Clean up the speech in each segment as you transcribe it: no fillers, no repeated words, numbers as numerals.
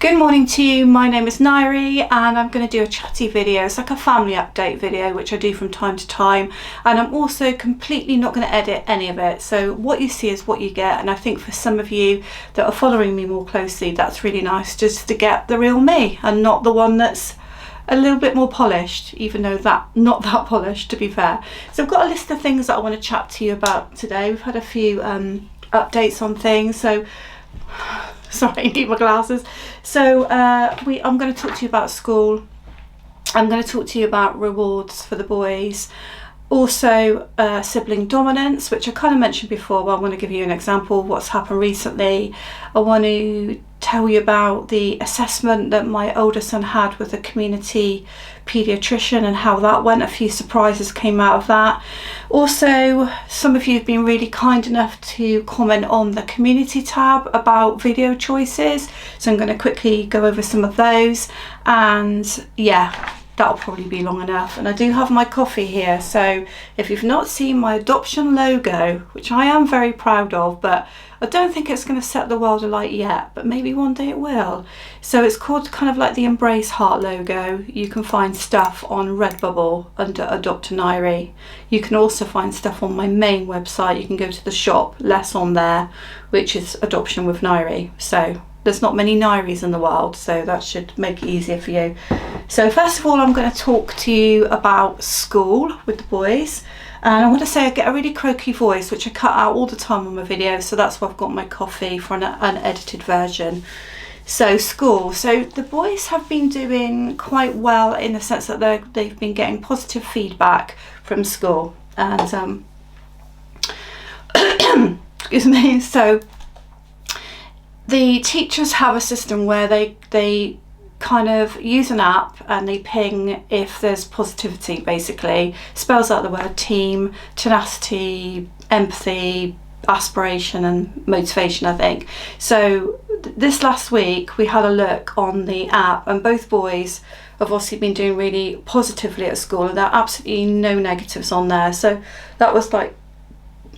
Good morning to you, my name is Nairi and I'm going to do a chatty video. It's like a family update video which I do from time to time, and I'm also completely not going to edit any of it, so what you see is what you get. And I think for some of you that are following me more closely, that's really nice, just to get the real me and not the one that's a little bit more polished, even though not that polished, to be fair. So I've got a list of things that I want to chat to you about today. We've had a few updates on things, so sorry, I need my glasses. So I'm going to talk to you about school. I'm going to talk to you about rewards for the boys. Also sibling dominance, which I kind of mentioned before, but I want to give you an example of what's happened recently. I want to tell you about the assessment that my older son had with a community paediatrician and how that went. A few surprises came out of that. Also, some of you have been really kind enough to comment on the community tab about video choices, so I'm going to quickly go over some of those, and yeah, that'll probably be long enough. And I do have my coffee here, so if you've not seen my adoption logo, which I am very proud of, but I don't think it's going to set the world alight yet, but maybe one day it will. So it's called kind of like the Embrace Heart logo. You can find stuff on Redbubble under Adopt a Nairi. You can also find stuff on my main website. You can go to the shop, less on there, which is Adoption with Nairi. So there's not many Nairis in the world, so that should make it easier for you. So first of all, I'm going to talk to you about school with the boys. And I want to say I get a really croaky voice, which I cut out all the time on my videos, so that's why I've got my coffee for an unedited version. So school. So the boys have been doing quite well in the sense that they've been getting positive feedback from school. And excuse me. So the teachers have a system where they kind of use an app and they ping if there's positivity, basically. Spells out the word team, tenacity, empathy, aspiration and motivation, I think. So this last week we had a look on the app and both boys have obviously been doing really positively at school, and there are absolutely no negatives on there. So that was like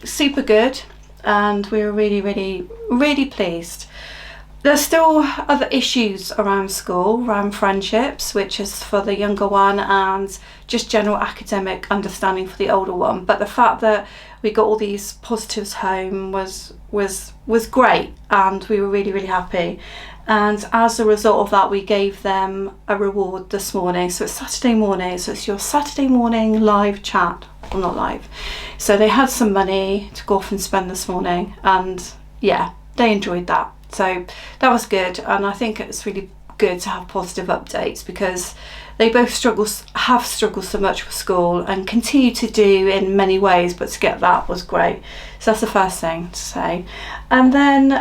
super good and we were really pleased. There's still other issues around school, around friendships, which is for the younger one, and just general academic understanding for the older one. But the fact that we got all these positives home was great, and we were really happy. And as a result of that, we gave them a reward this morning. So it's Saturday morning, so it's your Saturday morning live chat. Well, not live. So they had some money to go off and spend this morning, and yeah, they enjoyed that. So that was good, and I think it's really good to have positive updates because they both have struggled so much with school and continue to do in many ways, but to get that was great. So that's the first thing to say. And then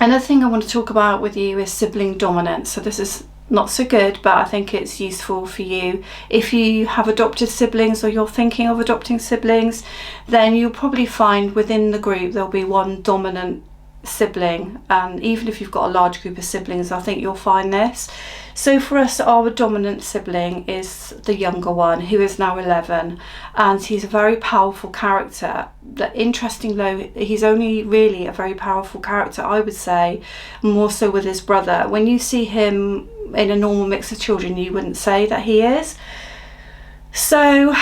another thing I want to talk about with you is sibling dominance. So this is not so good, but I think it's useful for you. If you have adopted siblings or you're thinking of adopting siblings, then you'll probably find within the group there'll be one dominant sibling, and even if you've got a large group of siblings, I think you'll find this. So for us, our dominant sibling is the younger one, who is now 11, and he's a very powerful character. Interesting though, he's only really a very powerful character, I would say, more so with his brother. When you see him in a normal mix of children, you wouldn't say that he is. So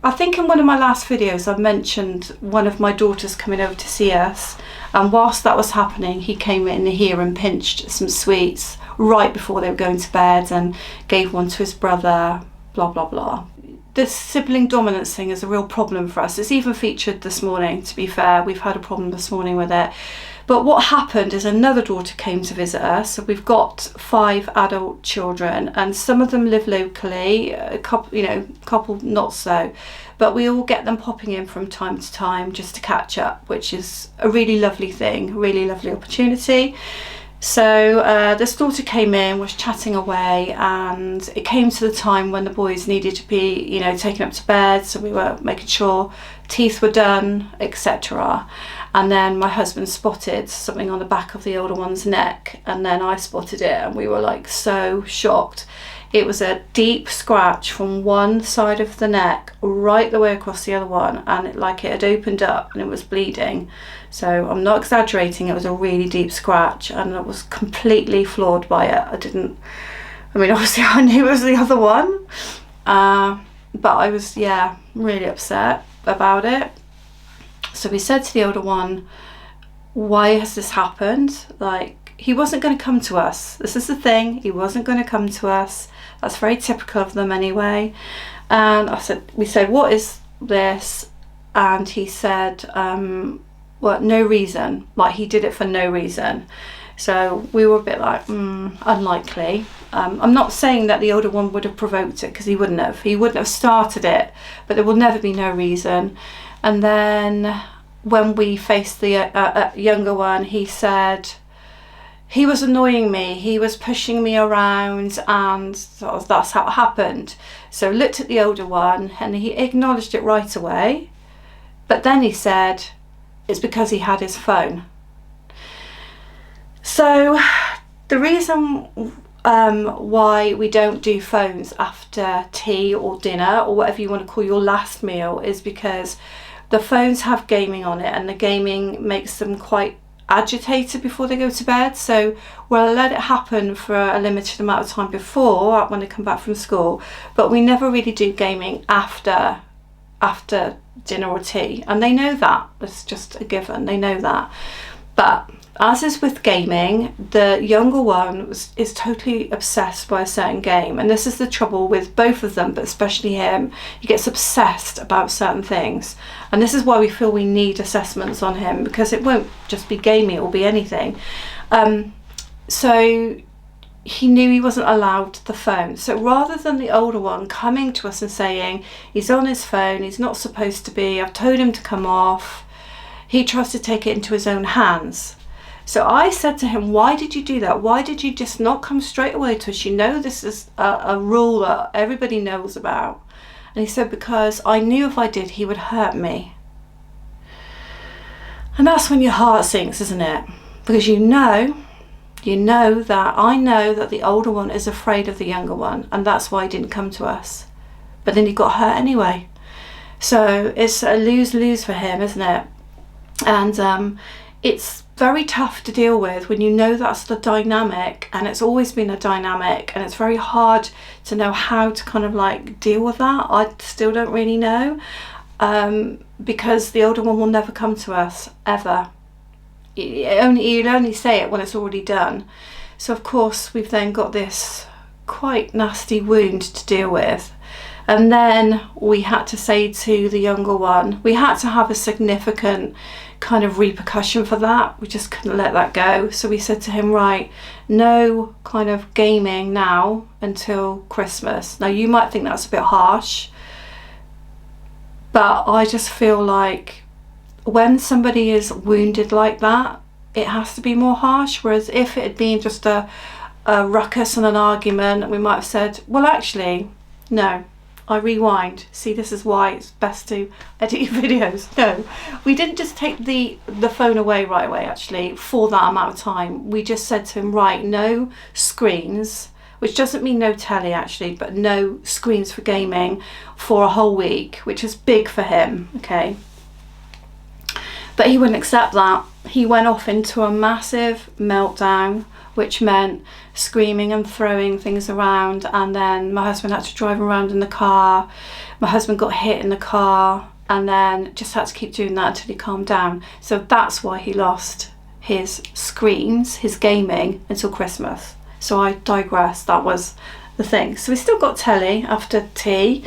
I think in one of my last videos I mentioned one of my daughters coming over to see us, and whilst that was happening he came in here and pinched some sweets right before they were going to bed and gave one to his brother, blah blah blah. This sibling dominance thing is a real problem for us. It's even featured this morning, to be fair. We've had a problem this morning with it. But what happened is another daughter came to visit us. So we've got 5 adult children, and some of them live locally, a couple not so. But we all get them popping in from time to time just to catch up, which is a really lovely thing, really lovely opportunity. So this daughter came in, was chatting away, and it came to the time when the boys needed to be, taken up to bed. So we were making sure teeth were done, etc. And then my husband spotted something on the back of the older one's neck, and then I spotted it, and we were like so shocked. It was a deep scratch from one side of the neck right the way across the other one, and it had opened up and it was bleeding. So I'm not exaggerating, it was a really deep scratch, and I was completely floored by it. Obviously I knew it was the other one, but I was, really upset about it. So we said to the older one, why has this happened? He wasn't going to come to us. This is the thing, he wasn't going to come to us. That's very typical of them anyway. And we said, what is this? And he said, no reason. He did it for no reason. So we were a bit unlikely. I'm not saying that the older one would have provoked it, because he wouldn't have started it, but there will never be no reason. And then when we faced the younger one, he said he was annoying me, he was pushing me around, and that's how it happened. So looked at the older one and he acknowledged it right away, but then he said it's because he had his phone. So the reason why we don't do phones after tea or dinner or whatever you want to call your last meal is because the phones have gaming on it, and the gaming makes them quite agitated before they go to bed. So we'll let it happen for a limited amount of time before, when they come back from school, but we never really do gaming after dinner or tea, and they know that. It's just a given, they know that. But as is with gaming, the younger one is totally obsessed by a certain game, and this is the trouble with both of them, but especially him. He gets obsessed about certain things, and this is why we feel we need assessments on him, because it won't just be gaming, it will be anything. So he knew he wasn't allowed the phone. So rather than the older one coming to us and saying he's on his phone, he's not supposed to be, I've told him to come off, he tries to take it into his own hands. So I said to him, why did you do that? Why did you just not come straight away to us? You know this is a rule that everybody knows about. And he said, because I knew if I did, he would hurt me. And that's when your heart sinks, isn't it? Because you know that I know that the older one is afraid of the younger one, and that's why he didn't come to us. But then he got hurt anyway. So it's a lose-lose for him, isn't it? And it's very tough to deal with when you know that's the dynamic, and it's always been a dynamic, and it's very hard to know how to kind of deal with that. I still don't really know, because the older one will never come to us ever. You'll only say it when it's already done. So of course we've then got this quite nasty wound to deal with. And then we had to say to the younger one, we had to have a significant kind of repercussion for that. We just couldn't let that go. So we said to him, right, no kind of gaming now until Christmas. Now you might think that's a bit harsh, but I just feel like when somebody is wounded like that, it has to be more harsh. Whereas if it had been just a ruckus and an argument, we might have said, well, actually, no, I rewind. See, this is why it's best to edit your videos. No, we didn't just take the phone away right away, actually, for that amount of time. We just said to him, right, no screens, which doesn't mean no telly, actually, but no screens for gaming for a whole week, which is big for him, okay? But he wouldn't accept that. He went off into a massive meltdown, which meant screaming and throwing things around, and then my husband had to drive around in the car. My husband got hit in the car, and then just had to keep doing that until he calmed down. So that's why he lost his screens, his gaming, until Christmas. So I digress, that was the thing. So we still got telly after tea.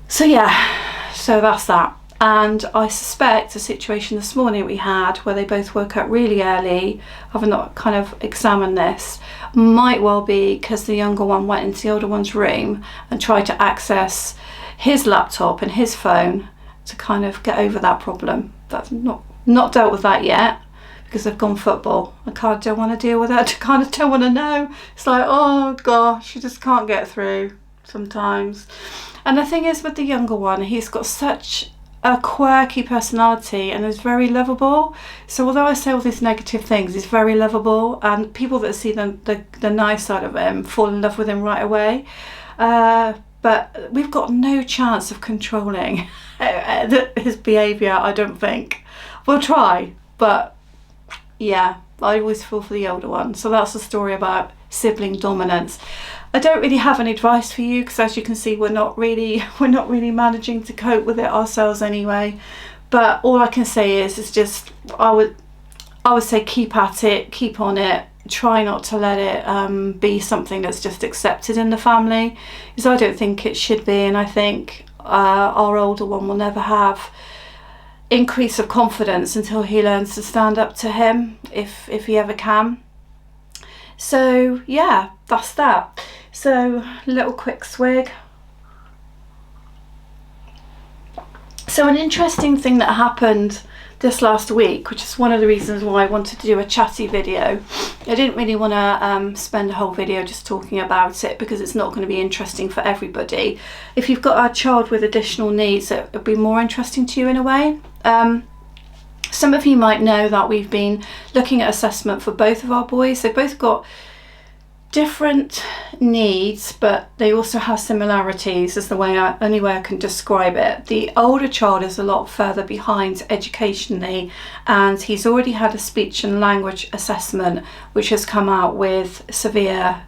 So yeah, so that's that. And I suspect a situation this morning we had where they both woke up really early, having not kind of examined this, might well be because the younger one went into the older one's room and tried to access his laptop and his phone to kind of get over that problem. That's not dealt with that yet, because they've gone football. Don't want to deal with it. I don't want to know. It's like, oh gosh, you just can't get through sometimes. And the thing is with the younger one, he's got such a quirky personality and is very lovable. So although I say all these negative things, he's very lovable, and people that see the nice side of him fall in love with him right away. But we've got no chance of controlling his behaviour, I don't think. We'll try, but yeah, I always feel for the older one. So that's the story about sibling dominance. I don't really have any advice for you, because as you can see, we're not really managing to cope with it ourselves anyway. But all I can say is just I would say keep at it, keep on it. Try not to let it be something that's just accepted in the family, because I don't think it should be, and I think our older one will never have increase of confidence until he learns to stand up to him, if he ever can. So yeah, that's that. So little quick swig. So an interesting thing that happened this last week, which is one of the reasons why I wanted to do a chatty video. I didn't really want to spend a whole video just talking about it, because it's not going to be interesting for everybody. If you've got a child with additional needs, it would be more interesting to you in a way. Some of you might know that we've been looking at assessment for both of our boys. They've both got different needs, but they also have similarities, is the only way I can describe it. The older child is a lot further behind educationally, and he's already had a speech and language assessment which has come out with severe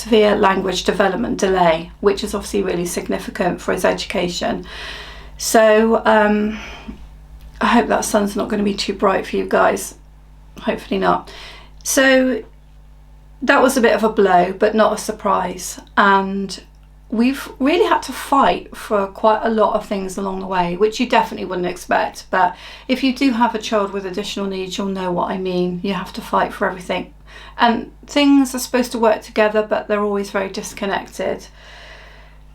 language development delay, which is obviously really significant for his education. So I hope that sun's not going to be too bright for you guys. Hopefully not. So that was a bit of a blow, but not a surprise, and we've really had to fight for quite a lot of things along the way, which you definitely wouldn't expect. But if you do have a child with additional needs, you'll know what I mean. You have to fight for everything, and things are supposed to work together, but they're always very disconnected.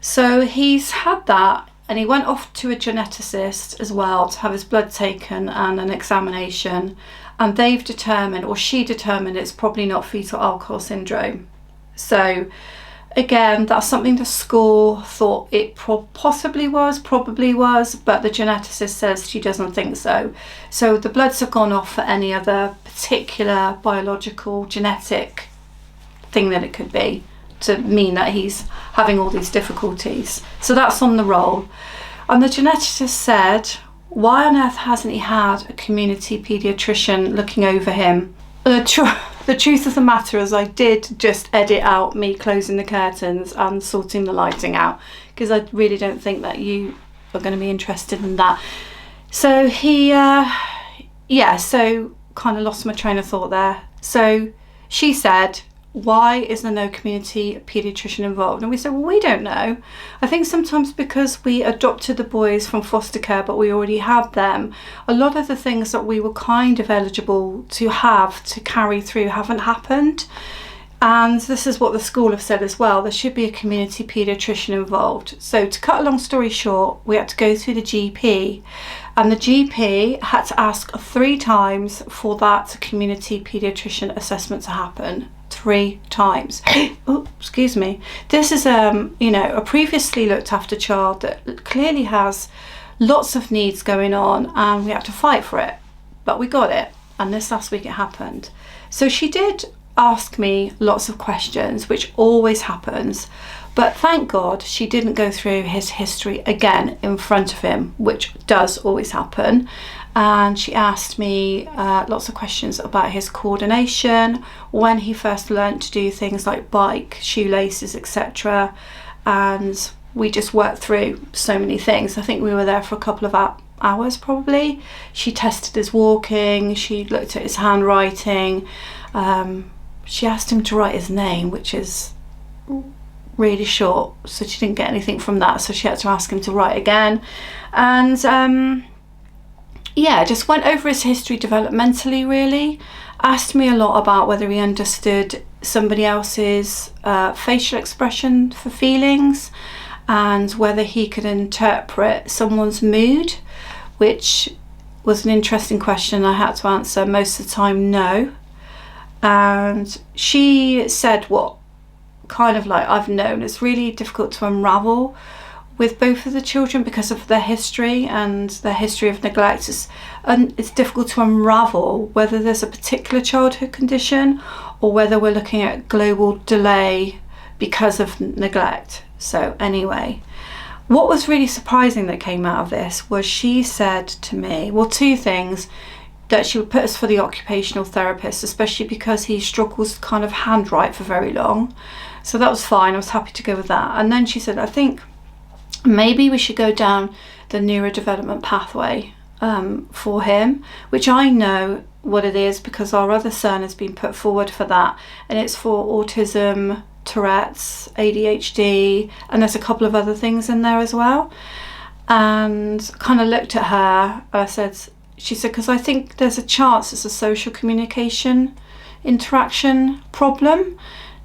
So he's had that, and he went off to a geneticist as well to have his blood taken and an examination. And they've determined, or she determined, it's probably not fetal alcohol syndrome. So again, that's something the school thought it probably was, but the geneticist says she doesn't think so. So the bloods have gone off for any other particular biological genetic thing that it could be, to mean that he's having all these difficulties. So that's on the roll. And the geneticist said, why on earth hasn't he had a community paediatrician looking over him? The truth of the matter is, I did just edit out me closing the curtains and sorting the lighting out, because I really don't think that you are going to be interested in that. So so kind of lost my train of thought there. So she said, why is there no community paediatrician involved? And we said, well, we don't know. I think sometimes because we adopted the boys from foster care, but we already had them, a lot of the things that we were kind of eligible to have to carry through haven't happened. And this is what the school have said as well. There should be a community paediatrician involved. So to cut a long story short, we had to go through the GP, and the GP had to ask 3 times for that community paediatrician assessment to happen. 3 times. Oh, excuse me. This is a previously looked after child that clearly has lots of needs going on, and we had to fight for it, but we got it. And this last week it happened. So she did ask me lots of questions, which always happens, but thank God she didn't go through his history again in front of him, which does always happen. And she asked me lots of questions about his coordination, when he first learned to do things like bike, shoelaces, etc. And we just worked through so many things. I think we were there for a couple of hours probably. She tested his walking, she looked at his handwriting, she asked him to write his name, which is really short, so she didn't get anything from that, so she had to ask him to write again. And just went over his history developmentally, really. Asked me a lot about whether he understood somebody else's facial expression for feelings, and whether he could interpret someone's mood, which was an interesting question. I had to answer most of the time no. And she said what kind of like I've known it's really difficult to unravel with both of the children because of their history and their history of neglect. It's difficult to unravel whether there's a particular childhood condition or whether we're looking at global delay because of neglect. So anyway, what was really surprising that came out of this was she said to me, well, two things, that she would put us for the occupational therapist, especially because he struggles to kind of handwrite for very long. So that was fine. I was happy to go with that. And then she said, I think maybe we should go down the neurodevelopment pathway for him, which I know what it is because our other son has been put forward for that, and it's for autism, Tourette's, ADHD, and there's a couple of other things in there as well. And kind of looked at her, she said, because I think there's a chance it's a social communication interaction problem.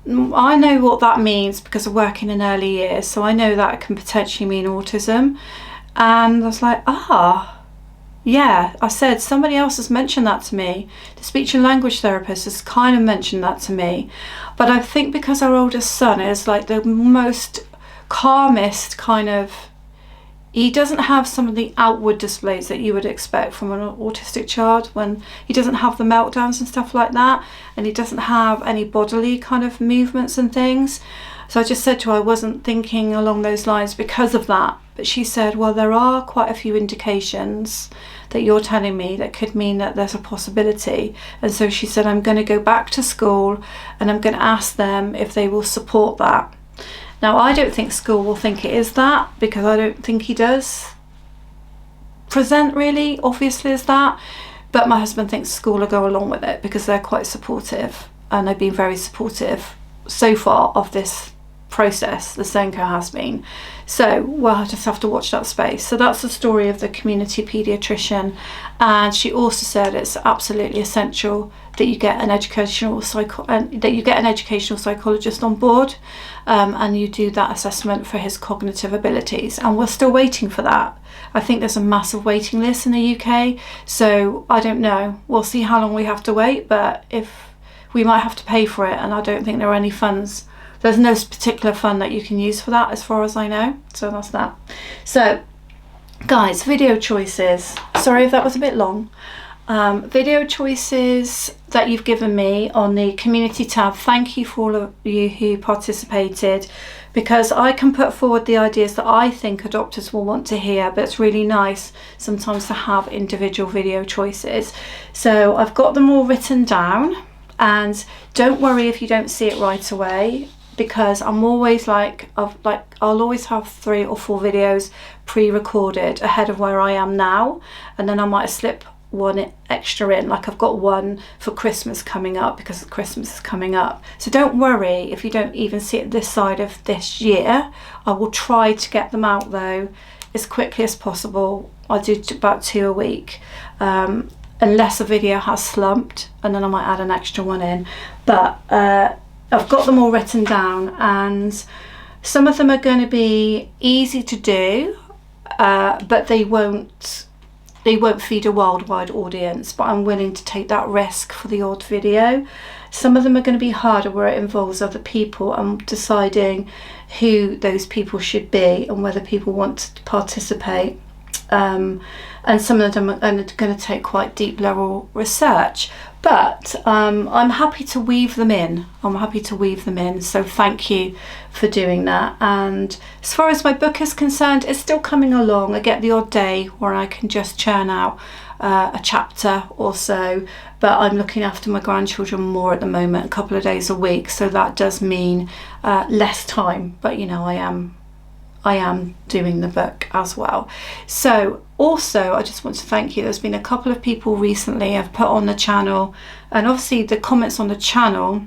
I know what that means because of working in early years, so I know that can potentially mean autism. And I was like, yeah, I said, somebody else has mentioned that to me. The speech and language therapist has kind of mentioned that to me. But I think because our oldest son is like the most calmest kind of, he doesn't have some of the outward displays that you would expect from an autistic child, when he doesn't have the meltdowns and stuff like that, and he doesn't have any bodily kind of movements and things. So I just said to her I wasn't thinking along those lines because of that. But she said, well, there are quite a few indications that you're telling me that could mean that there's a possibility. And so she said, I'm going to go back to school and I'm going to ask them if they will support that. Now, I don't think school will think it is that, because I don't think he does present really obviously as that. But my husband thinks school will go along with it because they're quite supportive, and they've been very supportive so far of this process. The Senko has been. So we'll just have to watch that space. So that's the story of the community paediatrician. And she also said it's absolutely essential that you get an educational psychologist on board, and you do that assessment for his cognitive abilities. And we're still waiting for that. I think there's a massive waiting list in the UK. So I don't know. We'll see how long we have to wait. But if we might have to pay for it, and I don't think there are any funds. There's no particular fund that you can use for that as far as I know. So that's that. So guys, video choices. Sorry if that was a bit long. Video choices that you've given me on the community tab. Thank you for all of you who participated, because I can put forward the ideas that I think adopters will want to hear, but it's really nice sometimes to have individual video choices. So I've got them all written down, and don't worry if you don't see it right away, because I'm always I'll always have 3 or 4 videos pre-recorded ahead of where I am now, and then I might slip one extra in, like I've got one for Christmas coming up because Christmas is coming up. So don't worry if you don't even see it this side of this year. I will try to get them out though as quickly as possible. I do about 2 a week, unless a video has slumped, and then I might add an extra one in. But I've got them all written down, and some of them are going to be easy to do, but they won't feed a worldwide audience, but I'm willing to take that risk for the odd video. Some of them are going to be harder, where it involves other people and deciding who those people should be and whether people want to participate. And some of them are going to take quite deep level research, but I'm happy to weave them in. So thank you for doing that. And as far as my book is concerned, it's still coming along. I get the odd day where I can just churn out a chapter or so, but I'm looking after my grandchildren more at the moment, a couple of days a week, so that does mean less time, but you know, I am doing the book as well. So also, I just want to thank you. There's been a couple of people recently I've put on the channel, and obviously the comments on the channel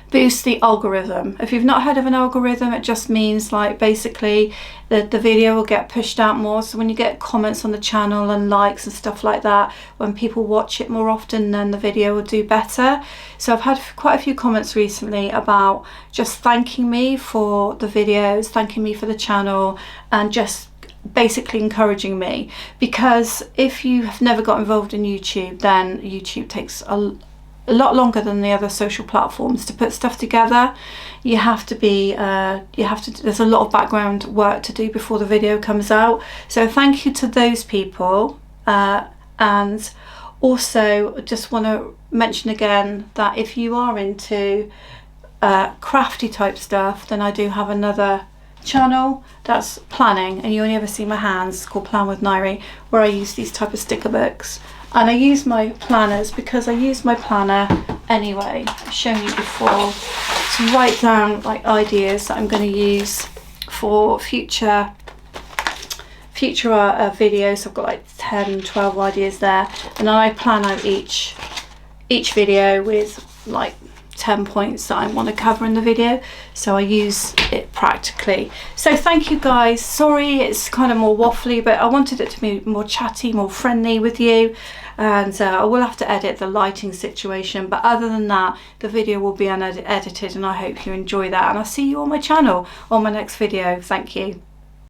boost the algorithm. If you've not heard of an algorithm, it just means like basically the video will get pushed out more. So when you get comments on the channel and likes and stuff like that, when people watch it more often, then the video will do better. So I've had quite a few comments recently about just thanking me for the videos, thanking me for the channel, and just basically encouraging me, because if you have never got involved in YouTube, then YouTube takes a lot longer than the other social platforms to put stuff together. You have to be, there's a lot of background work to do before the video comes out. So thank you to those people. And also just want to mention again that if you are into crafty type stuff, then I do have another channel that's planning, and you only ever see my hands. It's called Plan with Nairi, where I use these type of sticker books, and I use my planners because I use my planner anyway, I've shown you before, to write down like ideas that I'm going to use for future videos. I've got like 10-12 ideas there, and then I plan out each video with like 10 points that I want to cover in the video, so I use it practically. So thank you guys. Sorry it's kind of more waffly, but I wanted it to be more chatty, more friendly with you, and I will have to edit the lighting situation, but other than that the video will be unedited, and I hope you enjoy that, and I'll see you on my channel on my next video. Thank you.